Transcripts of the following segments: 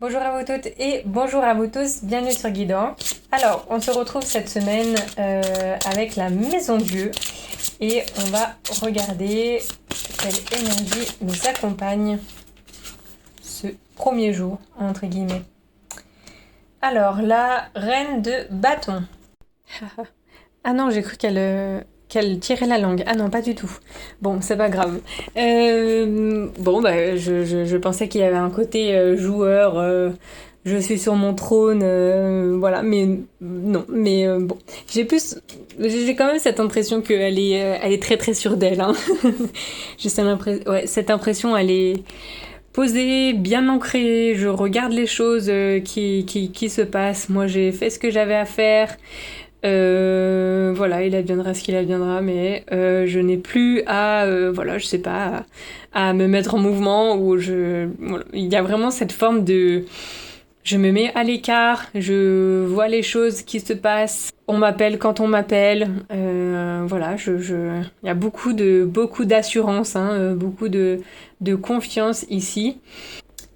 Bonjour à vous toutes et bonjour à vous tous, bienvenue sur Guidant. Alors, on se retrouve cette semaine avec la Maison Dieu et on va regarder quelle énergie nous accompagne ce premier jour, entre guillemets. Alors, la reine de bâton. Ah non, j'ai cru qu'elle tirait la langue. Ah non, pas du tout. Bon, c'est pas grave. Je pensais qu'il y avait un côté joueur. Je suis sur mon trône, voilà, mais non. Mais bon, j'ai quand même cette impression elle est très très sûre d'elle. Hein. J'ai cette impression, elle est posée, bien ancrée. Je regarde les choses qui se passent. Moi, j'ai fait ce que j'avais à faire. Voilà, il adviendra ce qu'il adviendra, mais je n'ai plus je sais pas, à me mettre en mouvement voilà. Il y a vraiment cette forme de, je me mets à l'écart, je vois les choses qui se passent, on m'appelle quand on m'appelle, voilà, il y a beaucoup d'assurance, hein, beaucoup de confiance ici.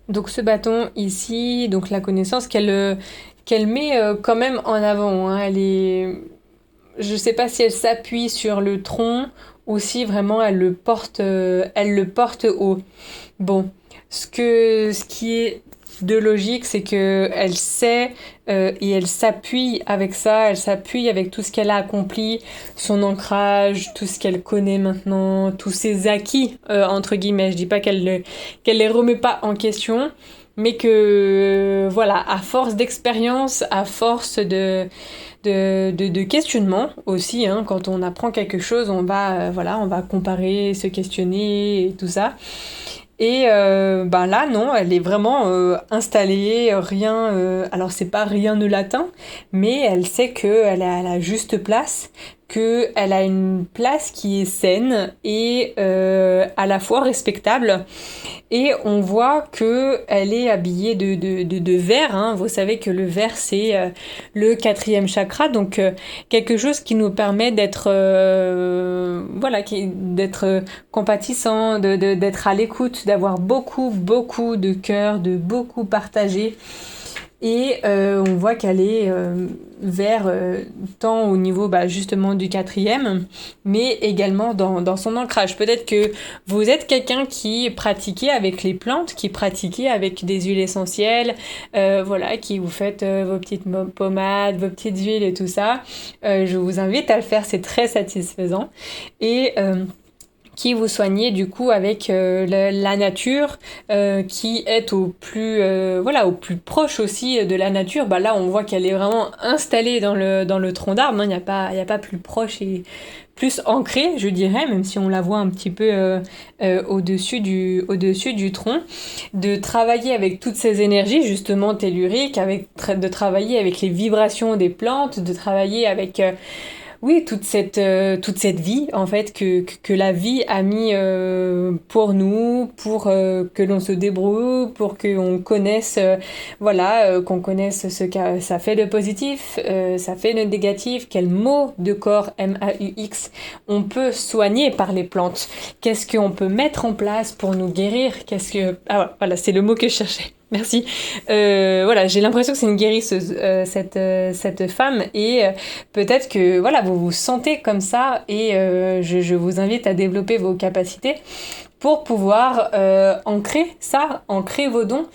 Donc ce bâton ici, donc la connaissance qu'elle met quand même en avant. Hein. Je sais pas si elle s'appuie sur le tronc ou si vraiment elle le porte haut. Bon, ce qui est de logique, c'est que elle sait et elle s'appuie avec ça, elle s'appuie avec tout ce qu'elle a accompli, son ancrage, tout ce qu'elle connaît maintenant, tous ses acquis entre guillemets. Je dis pas qu'elle les remet pas en question, mais que voilà, à force d'expérience, à force de questionnement aussi, hein, quand on apprend quelque chose, on va comparer, se questionner et tout ça. Et là, non, elle est vraiment installée, rien. Alors, c'est pas rien ne l'atteint, mais elle sait qu'elle est à la juste place, qu'elle a une place qui est saine et à la fois respectable. Et on voit que elle est habillée de vert. Hein. Vous savez que le vert, c'est le quatrième chakra, donc quelque chose qui nous permet d'être d'être compatissant, d'être à l'écoute, d'avoir beaucoup de cœur, de beaucoup partager. Et on voit qu'elle est vers tant au niveau justement du quatrième, mais également dans son ancrage. Peut-être que vous êtes quelqu'un qui pratiquait avec les plantes, qui pratiquait avec des huiles essentielles, qui vous faites vos petites pommades, vos petites huiles et tout ça. Je vous invite à le faire, c'est très satisfaisant. Et qui vous soignez du coup avec la nature, qui est au plus proche aussi de la nature. Là, on voit qu'elle est vraiment installée dans le tronc d'arbre. Hein. Il y a pas plus proche et plus ancrée, je dirais, même si on la voit un petit peu au-dessus du tronc. De travailler avec toutes ces énergies justement telluriques, de travailler avec les vibrations des plantes, de travailler avec oui, toute cette vie, en fait, que la vie a mis pour que l'on se débrouille, pour qu'on connaisse, qu'on connaisse ce que ça fait de positif, ça fait de négatif, quel mot de corps, MAUX, on peut soigner par les plantes. Qu'est-ce qu'on peut mettre en place pour nous guérir? Voilà, c'est le mot que je cherchais. Merci. J'ai l'impression que c'est une guérisseuse, cette femme, et peut-être que vous vous sentez comme ça, et je vous invite à développer vos capacités pour pouvoir ancrer vos dons,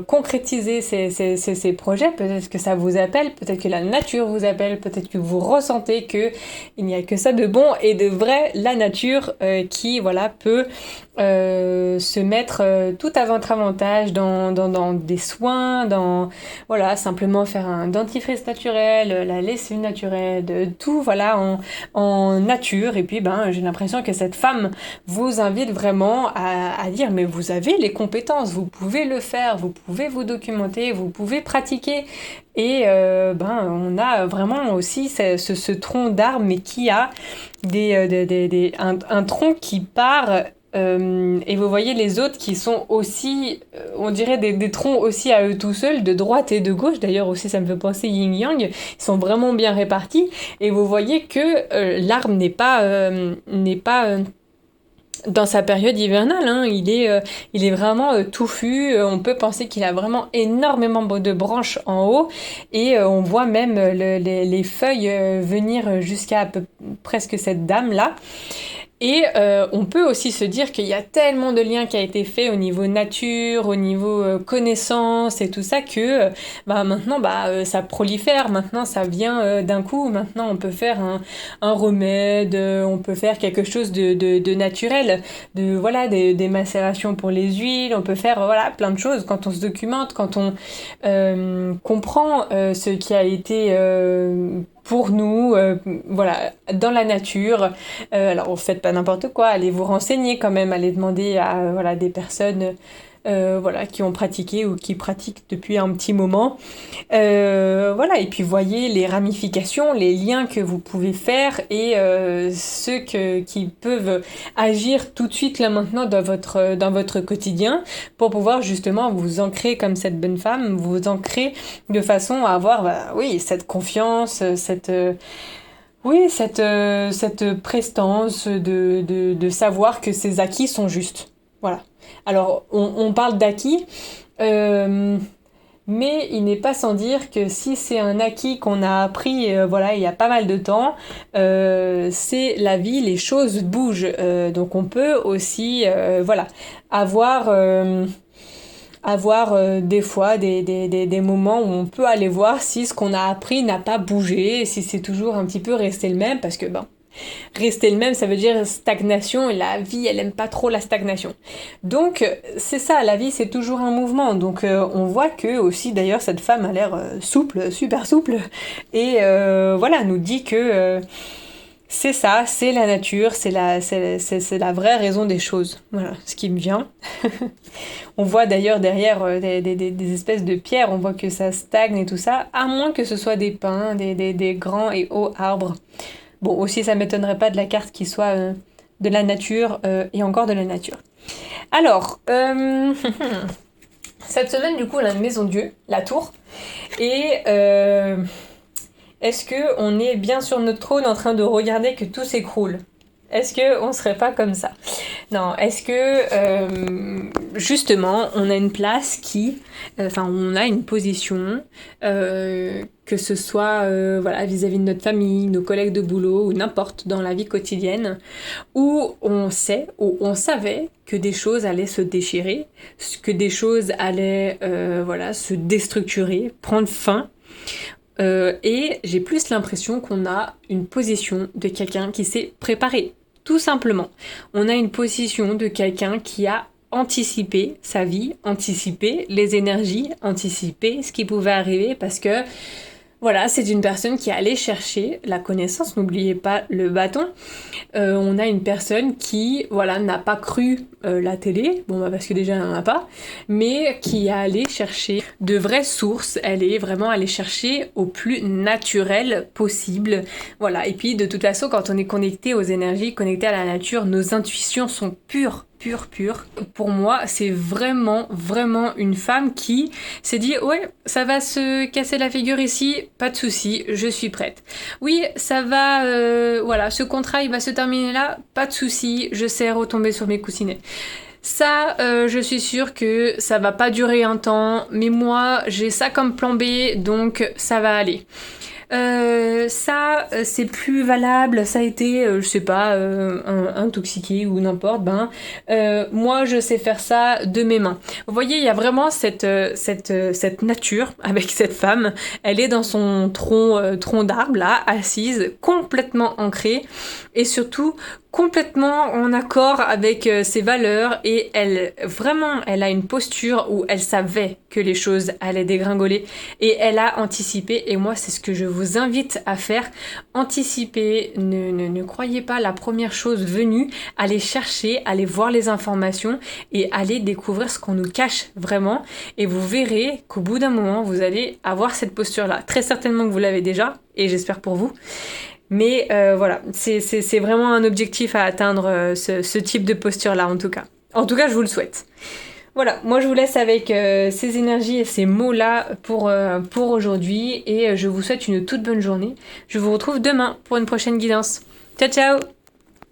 concrétiser ces projets. Peut-être que ça vous appelle, peut-être que la nature vous appelle, peut-être que vous ressentez que il n'y a que ça de bon et de vrai, la nature qui peut se mettre tout à votre avantage dans des soins, simplement faire un dentifrice naturel, la lessive naturelle, de tout en nature. Et puis j'ai l'impression que cette femme vous invite vraiment à dire mais vous avez les compétences, vous pouvez le faire, vous pouvez vous documenter, vous pouvez pratiquer. Et on a vraiment aussi ce tronc d'arbre, mais qui a un tronc qui part. Et vous voyez les autres qui sont aussi, on dirait des troncs aussi à eux tout seuls, de droite et de gauche. D'ailleurs aussi, ça me fait penser yin-yang. Ils sont vraiment bien répartis. Et vous voyez que l'arbre n'est pas dans sa période hivernale, hein. Il est vraiment touffu. On peut penser qu'il a vraiment énormément de branches en haut et on voit même les feuilles venir jusqu'à presque cette dame-là. Et on peut aussi se dire qu'il y a tellement de liens qui a été fait au niveau nature, au niveau connaissance et tout ça que maintenant ça prolifère, maintenant ça vient d'un coup, maintenant on peut faire un remède, on peut faire quelque chose de naturel, des macérations pour les huiles, on peut faire plein de choses quand on se documente, quand on comprend ce qui a été pour nous, dans la nature. Alors, faites pas n'importe quoi, allez vous renseigner quand même, allez demander à des personnes qui ont pratiqué ou qui pratiquent depuis un petit moment. Et puis voyez les ramifications, les liens que vous pouvez faire et ceux qui peuvent agir tout de suite là maintenant dans votre quotidien pour pouvoir justement vous ancrer comme cette bonne femme, vous ancrer de façon à avoir cette confiance, cette prestance de savoir que ces acquis sont justes. Voilà. Alors, on parle d'acquis, mais il n'est pas sans dire que si c'est un acquis qu'on a appris il y a pas mal de temps, c'est la vie, les choses bougent. Donc on peut aussi avoir des fois des moments où on peut aller voir si ce qu'on a appris n'a pas bougé, si c'est toujours un petit peu resté le même, parce que rester le même, ça veut dire stagnation, et la vie, elle aime pas trop la stagnation. Donc, c'est ça, la vie, c'est toujours un mouvement. Donc, on voit que aussi, d'ailleurs, cette femme a l'air souple, super souple, et nous dit que c'est ça, c'est la nature, c'est la vraie raison des choses. Voilà, ce qui me vient. On voit d'ailleurs derrière des espèces de pierres, on voit que ça stagne et tout ça, à moins que ce soit des pins, des grands et hauts arbres. Bon, aussi, ça m'étonnerait pas de la carte qui soit de la nature et encore de la nature. Alors, cette semaine, du coup, on a une maison Dieu, la tour. Et est-ce qu'on est bien sur notre trône en train de regarder que tout s'écroule ? Est-ce qu'on serait pas comme ça ? Non, est-ce que justement on a une place on a une position, que ce soit vis-à-vis de notre famille, nos collègues de boulot ou n'importe dans la vie quotidienne, où on savait que des choses allaient se déchirer, que des choses allaient se déstructurer, prendre fin. Et j'ai plus l'impression qu'on a une position de quelqu'un qui s'est préparé. Tout simplement, on a une position de quelqu'un qui a anticipé sa vie, anticipé les énergies, anticipé ce qui pouvait arriver parce que c'est une personne qui est allée chercher la connaissance, n'oubliez pas le bâton. On a une personne qui n'a pas cru la télé, parce que déjà elle n'en a pas, mais qui est allée chercher de vraies sources, elle est vraiment allée chercher au plus naturel possible. Voilà, et puis de toute façon quand on est connecté aux énergies, connecté à la nature, nos intuitions sont pure. Pour moi, c'est vraiment, vraiment une femme qui s'est dit « Ouais, ça va se casser la figure ici, pas de souci, je suis prête. Oui, ça va, ce contrat, il va se terminer là, pas de souci, je sais retomber sur mes coussinets. » Ça, je suis sûre que ça va pas durer un temps, mais moi, j'ai ça comme plan B, donc ça va aller. C'est plus valable, ça a été, intoxiqué ou n'importe, moi je sais faire ça de mes mains. Vous voyez, il y a vraiment cette nature avec cette femme, elle est dans son tronc d'arbre là, assise, complètement ancrée, et surtout complètement en accord avec ses valeurs, et elle a une posture où elle savait que les choses allaient dégringoler et elle a anticipé, et moi c'est ce que je vous invite à faire, anticiper, ne croyez pas la première chose venue, allez chercher, allez voir les informations et allez découvrir ce qu'on nous cache vraiment, et vous verrez qu'au bout d'un moment vous allez avoir cette posture là, très certainement que vous l'avez déjà et j'espère pour vous. Mais c'est vraiment un objectif à atteindre, ce type de posture-là en tout cas. En tout cas, je vous le souhaite. Voilà, moi je vous laisse avec ces énergies et ces mots-là pour aujourd'hui, et je vous souhaite une toute bonne journée. Je vous retrouve demain pour une prochaine guidance. Ciao ciao!